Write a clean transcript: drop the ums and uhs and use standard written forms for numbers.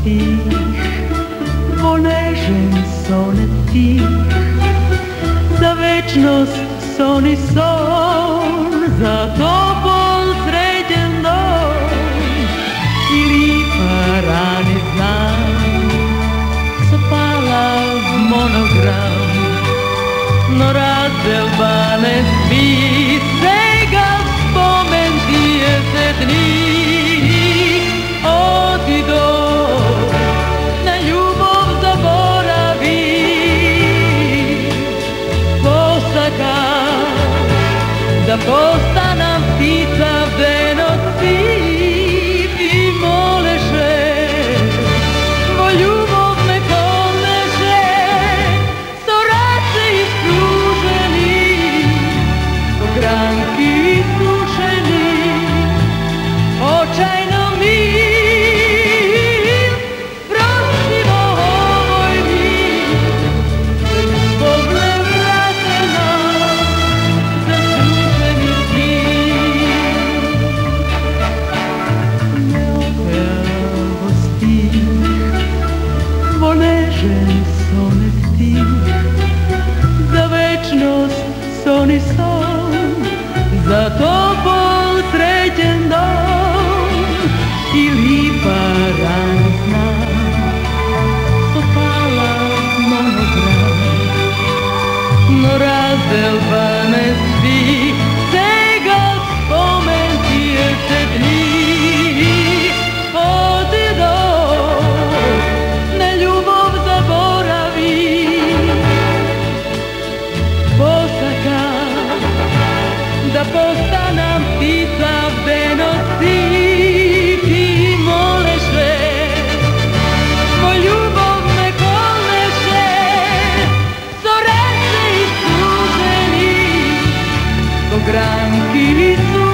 stih, ponežen sonet tih, za večnost son i son, za topol srećen dom i lipa rani znan, zapala monogram, no razdelba ne spi, svega spomen ti je se dni. Otido, na ljubav zaboravi, posaka, da postanam ptica venocid i moleše, tvoj ljubav me poleže, sto race ispruženi, sto granki isušeni, očajno mi. Ponežen sonet tih, za večnost son i son, za topol srećen dom i lipa rana znan, zapala monogram, no razdelba ne spi, svega spomen ti je se dni. Da postanam ptica venocid i moleše, moj ljubav me koleše, sto race istuženi, sto granki su